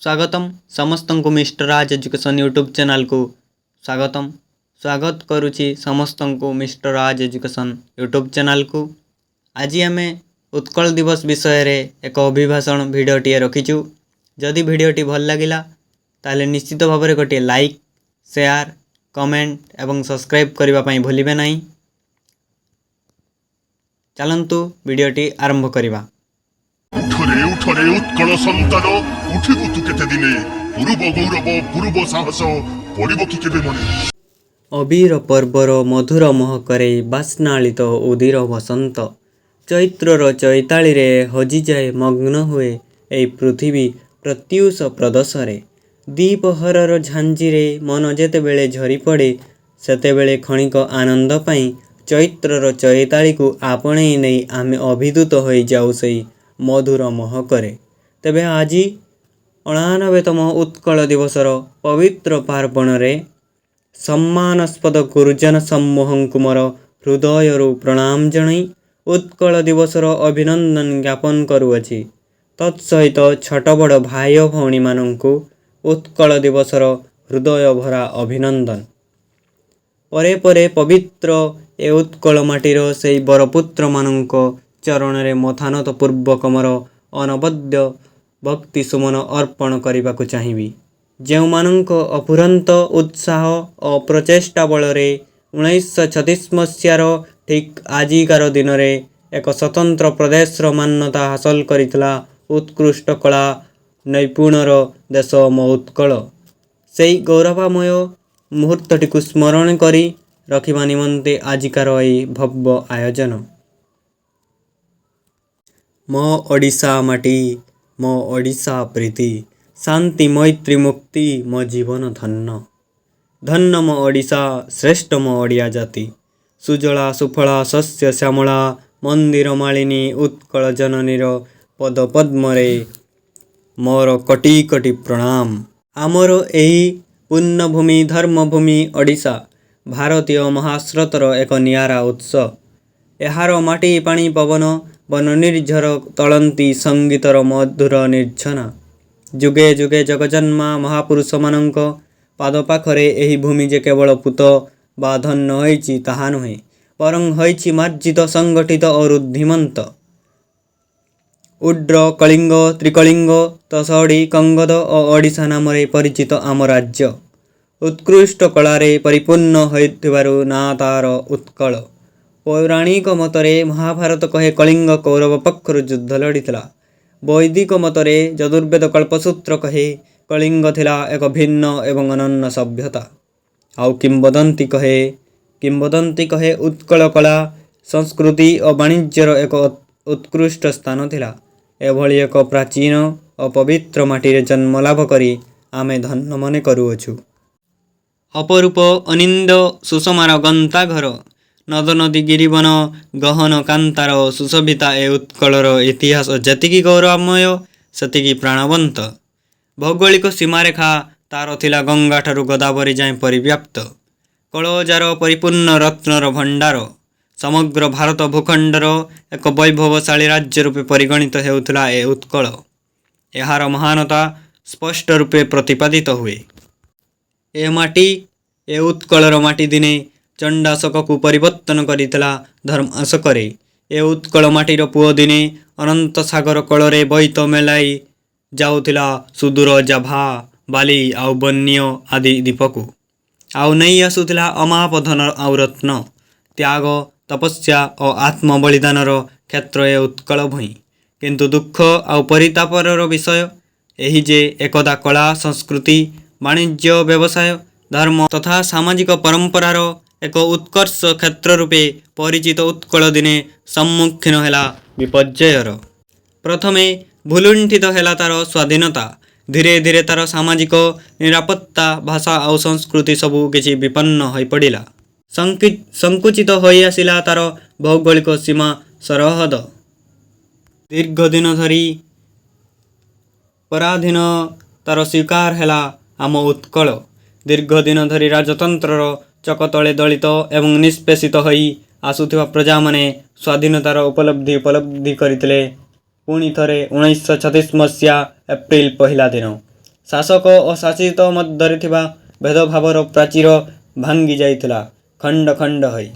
स्वागतम समस्त को मिस्टर राज एजुकेशन यूट्यूब चैनल को स्वागत करुछि समस्त को मिस्टर राज एजुकेशन यूट्यूब चैनल को। आज आम उत्कल दिवस विषय रे एक अभिभाषण भिडियोटी रखीचु। जदि भिडियोटी भल लगिला ताले निश्चित भाव में गोटे लाइक शेयर कमेंट एवं सब्सक्राइब करने पर भूलिबे नहीं। चलंतु भिडियोटी आरंभ करिबा। उठरे उठरे उत्कल संतान उठिबु तु केते दिने पूर्व गौरव पूर्व साहस पड़िबो कि केबे मने। अबीर पर्वर मधुर महकरे बास्नालित उदीर बसंत चैत्रर चैताली रे हजि जाए मग्न हुए ए पृथ्वी प्रत्युष प्रदशरे दीपहरर झांझीरे मन जेते बेले झरी पड़े सेते बेले क्षणिक आनंद पाई चैत्रर चैताली को आपणे नहीं आमे अभिभूत हो जाऊ सही मधुर महकरे। तेबे आज 89तम उत्कल दिवसर पवित्र पार्वण रे सम्मानास्पद गुरुजन समूहଙ୍କୁ मोर हृदयरू प्रणाम जणाई उत्कल दिवसर अभिनंदन ज्ञापन करुअछि। तत्सहित छोट बड़ भाई भौणी मानंकु उत्कल दिवसर हृदय भरा अभिनंदन। परे परे पवित्र ए उत्कल माटीर सेई बरपुत्र मानंक चरण रे मथानत पूर्वक मोर अनबद्य भक्ति सुमन अर्पण करने को चाहिए। जो मानक अफुरंत उत्साह और प्रचेष्टा बल 1936 मसीहार ठीक आजिकार दिन में एक स्वतंत्र प्रदेश मान्यता हासिल करितला उत्कृष्ट कला नैपुणर देश मो उत्कल। से गौरवमय मुहूर्तटी को स्मरण करी रखिबा निमंते आजिकार यही भव्य आयोजन। मो ओडिशा माटी मो ओडिशा प्रीति शांति मैत्री मुक्ति मो जीवन धन्य धन्य मो ओडिशा श्रेष्ठ मो ओडिया जाति सुजला सुफला शस्य श्यामला मंदिर मालिनी उत्कल जननीर पद पद्मरे मोर कोटि कोटि प्रणाम। आमर एही पुण्यभूमि धर्मभूमि ओडिशा भारतीय महास्रोतर एक नियारा उत्स। एहार माटी पानी पवन वन निर्झर तलंती संगीतर मधुर निर्झना जुगे जुगे जगजन्मा महापुरुष मानक पाद पाखरे एही भूमि जे केवल पुत बा धन्य होइछि ताहा नुहे बरं होइछि मार्जित संगठित और रुद्धिमंत। उड्र कलिंग त्रिकलिंग तसड़ी कंगद और ओडिशा नाम परिचित आम राज्य उत्कृष्ट कलारे परिपूर्ण होइथिबारु ना तार उत्कल। पौराणिक मतरे महाभारत कहे कलिंग कौरव पक्षर युद्ध लड़ीला। वैदिक मतरे यजुर्वेद कल्पसूत्र कहे कलिंग थिला एक भिन्न एवं अनन्य सभ्यता। आउ किंवदंती कहे उत्कल कला संस्कृति और वाणिज्यर एक उत्कृष्ट स्थान थिला। एभली एक प्राचीन और पवित्र माटी जन्म लाभ करी आमे धन्य मने करुअछु। अपरूप अनिंद सुषमार गंता घर नद नदी गिरिवन गहन कांतार सुशोभिता ए उत्कलर इतिहास जतिकी गौरवमय सेतिकी प्राणवंत। भौगोलिक सीमारेखा तार थिला गंगा ठारू गोदावरी जाए परिव्याप्त कलजार परिपूर्ण रत्नर भंडार समग्र भारत भूखंडर एक वैभवशाली राज्य रूपे परिगणित हेउथला ए उत्कल। एहार महानता स्पष्ट रूपे प्रतिपादित हुए। ए माटी ए उत्कलर माटी दिने चंडाशक को परिवर्तन करितला धर्माशकरे। ए उत्कल माटीर पुओ दिने अनंत सागर कलरे बैत मेलाई जाउथिला सुदूर जाभा बाली आउ बन्य आदि दीपकु आउ नहीं आसुथिला अमाप धन आउ रत्न त्याग तपस्या और आत्म बलिदानर क्षेत्र ए उत्कल भूई। किंतु दुख आउ परितापर विषय एही जे एकदा कला संस्कृति वाणिज्य व्यवसाय धर्म तथा सामाजिक परंपरार एक उत्कर्ष क्षेत्र रूपे परिचित उत्कल दिने सम्मुखीन हेला विपर्ययर। प्रथमे भूलुंठित हेला तार स्वाधीनता धीरे धीरे तार सामाजिक निरापत्ता भाषा और संस्कृति सबू किछि विपन्न हो पड़ा। संकुचित होई आसिला तार भौगोलिक सीमा सरहद। दीर्घ दिन धरी पराधीन तार स्वीकार हेला आम उत्कल। दीर्घ दिन धरी राजतंत्रर चकतले दलित एवं निष्पेषित होई आसुथिबा प्रजा माने स्वाधीनतार उपलब्धि करथिले। पुणी थरे 1936 मसीहा एप्रिल 1 दिन ଶାସକ ଓ ଶାସିତ ମଧ୍ୟରେ ଥିବା ଭେଦଭାବର ପ୍ରାଚୀର ଭାଙ୍ଗି ଯାଇଥିଲା ଖଣ୍ଡ ଖଣ୍ଡ ହୋଇ।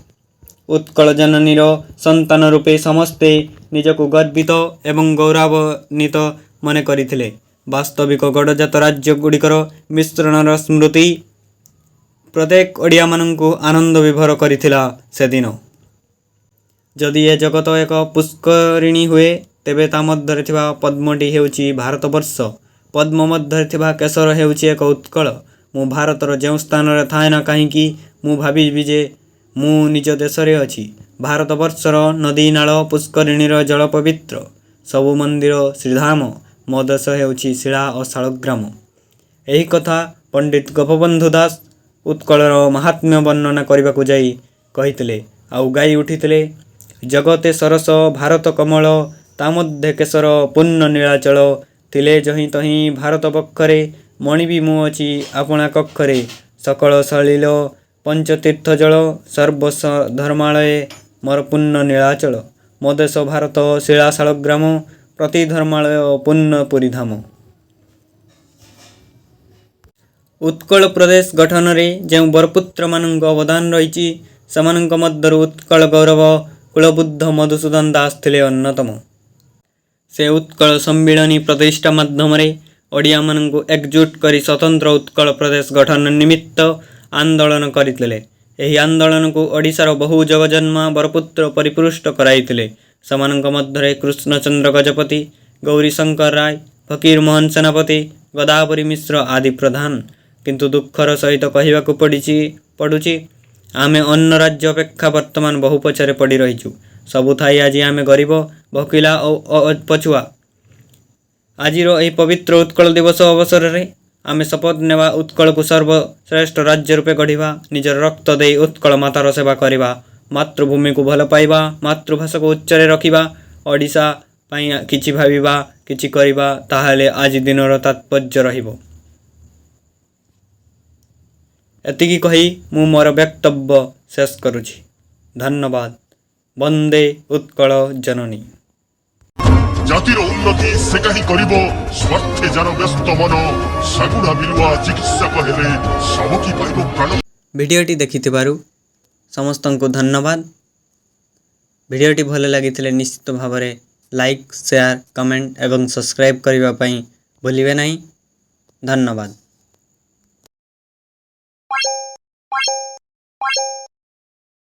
ଉତ୍କଳ ଜନନୀର ସନ୍ତାନ ରୂପେ ସମସ୍ତେ ନିଜକୁ ଗର୍ବିତ ଏବଂ ଗୌରବାନ୍ୱିତ ମନେ କରିଥିଲେ। ବାସ୍ତବିକ ଗଡ଼ଜାତ ରାଜ୍ୟଗୁଡ଼ିକର ମିଶ୍ରଣର ସ୍ମୃତି ପ୍ରତ୍ୟେକ ଓଡ଼ିଆମାନଙ୍କୁ ଆନନ୍ଦ ବିଭୋର କରିଥିଲା ସେଦିନ। ଯଦି ଏ ଜଗତ ଏକ ପୁଷ୍କରିଣୀ ହୁଏ, ତେବେ ତା ମଧ୍ୟରେ ଥିବା ପଦ୍ମଟି ହେଉଛି ଭାରତବର୍ଷ। ପଦ୍ମ ମଧ୍ୟରେ ଥିବା କେଶର ହେଉଛି ଏକ ଉତ୍କଳ। ମୁଁ ଭାରତର ଯେଉଁ ସ୍ଥାନରେ ଥାଏ ନା କାହିଁକି, ମୁଁ ଭାବିବି ଯେ ମୁଁ ନିଜ ଦେଶରେ ଅଛି। ଭାରତବର୍ଷର ନଦୀ, ନାଳ, ପୁଷ୍କରିଣୀର ଜଳ ପବିତ୍ର। ସବୁ ମନ୍ଦିର ଶ୍ରୀଧାମ। ମୋ ଦେଶ ହେଉଛି ଶିଳା ଓ ଶାଳଗ୍ରାମ। ଏହି କଥା ପଣ୍ଡିତ ଗୋପବନ୍ଧୁ ଦାସ ଉତ୍କଳର ମାହାତ୍ମ୍ୟ ବର୍ଣ୍ଣନା କରିବାକୁ ଯାଇ କହିଥିଲେ ଆଉ ଗାଇ ଉଠିଥିଲେ। ଜଗତେ ସରସ ଭାରତ କମଳ, ତା ମଧ୍ୟେ କେଶର ପୂର୍ଣ୍ଣ ନୀଳାଚଳ। ଥିଲେ ଯହିଁ ତହିଁ ଭାରତ ବକ୍ଷରେ, ମଣିବି ମୁଁ ଅଛି ଆପଣା କକ୍ଷରେ। ସକଳ ସଲିଳ ପଞ୍ଚତୀର୍ଥ ଜଳ, ସର୍ବ ଧର୍ମାଳୟେ ମୋର ପୂର୍ଣ୍ଣ ନୀଳାଚଳ। ମୋ ଦେଶ ଭାରତ ଶିଳା ଶାଳଗ୍ରାମ, ପ୍ରତି ଧର୍ମାଳୟ ପୂର୍ଣ୍ଣ ପୁରୀ ଧାମ। ଉତ୍କଳ ପ୍ରଦେଶ ଗଠନରେ ଯେଉଁ ବରପୁତ୍ରମାନଙ୍କ ଅବଦାନ ରହିଛି, ସେମାନଙ୍କ ମଧ୍ୟରୁ ଉତ୍କଳ ଗୌରବ କୁଳବୁଦ୍ଧ ମଧୁସୂଦନ ଦାସ ଥିଲେ ଅନ୍ୟତମ। ସେ ଉତ୍କଳ ସମ୍ମିଳନୀ ପ୍ରତିଷ୍ଠା ମାଧ୍ୟମରେ ଓଡ଼ିଆମାନଙ୍କୁ ଏକଜୁଟ କରି ସ୍ୱତନ୍ତ୍ର ଉତ୍କଳ ପ୍ରଦେଶ ଗଠନ ନିମିତ୍ତ ଆନ୍ଦୋଳନ କରିଥିଲେ। ଏହି ଆନ୍ଦୋଳନକୁ ଓଡ଼ିଶାର ବହୁ ଜଗଜନ୍ମା ବରପୁତ୍ର ପରିପୃଷ୍ଟ କରାଇଥିଲେ। ସେମାନଙ୍କ ମଧ୍ୟରେ କୃଷ୍ଣଚନ୍ଦ୍ର ଗଜପତି, ଗୌରୀଶଙ୍କର ରାୟ, ଫକୀର ମୋହନ ସେନାପତି, ଗୋଦାବରୀ ମିଶ୍ର ଆଦି ପ୍ରଧାନ। କିନ୍ତୁ ଦୁଃଖର ସହିତ କହିବାକୁ ପଡ଼ୁଛି, ଆମେ ଅନ୍ୟ ରାଜ୍ୟ ଅପେକ୍ଷା ବର୍ତ୍ତମାନ ବହୁ ପଛରେ ପଡ଼ି ରହିଛୁ। ସବୁ ଥାଇ ଆଜି ଆମେ ଗରିବ, ଭୋକିଲା ଓ ପଛୁଆ। ଆଜିର ଏହି ପବିତ୍ର ଉତ୍କଳ ଦିବସ ଅବସରରେ ଆମେ ଶପଥ ନେବା ଉତ୍କଳକୁ ସର୍ବଶ୍ରେଷ୍ଠ ରାଜ୍ୟ ରୂପେ ଗଢ଼ିବା, ନିଜର ରକ୍ତ ଦେଇ ଉତ୍କଳ ମାତାର ସେବା କରିବା, ମାତୃଭୂମିକୁ ଭଲ ପାଇବା, ମାତୃଭାଷାକୁ ଉଚ୍ଚରେ ରଖିବା, ଓଡ଼ିଶା ପାଇଁ କିଛି ଭାବିବା, କିଛି କରିବା। ତାହେଲେ ଆଜି ଦିନର ତାତ୍ପର୍ଯ୍ୟ ରହିବ। ଏତିକି କହି ମୁଁ ମୋର ବକ୍ତବ୍ୟ ଶେଷ କରୁଛି। ଧନ୍ୟବାଦ। ବନ୍ଦେ ଉତ୍କଳ ଜନନୀ। ଜାତିର ଉନ୍ନତି ସେ କାହିଁ କରିବ, ସ୍ୱାର୍ଥେ ଯାର ବ୍ୟସ୍ତ ମନ। ଶାଗୁଣା ବିଲୁଆ ଚିକିତ୍ସକ ହେଲେ ସାମକି ପାଇବ ପ୍ରାଣ। ଭିଡ଼ିଓଟି ଦେଖିଥିବାରୁ ସମସ୍ତଙ୍କୁ ଧନ୍ୟବାଦ। ଭିଡ଼ିଓଟି ଭଲ ଲାଗିଥିଲେ ନିଶ୍ଚିତ ଭାବରେ ଲାଇକ୍, ସେୟାର, କମେଣ୍ଟ ଏବଂ ସବସ୍କ୍ରାଇବ୍ କରିବା ପାଇଁ ଭୁଲିବେ ନାହିଁ। ଧନ୍ୟବାଦ।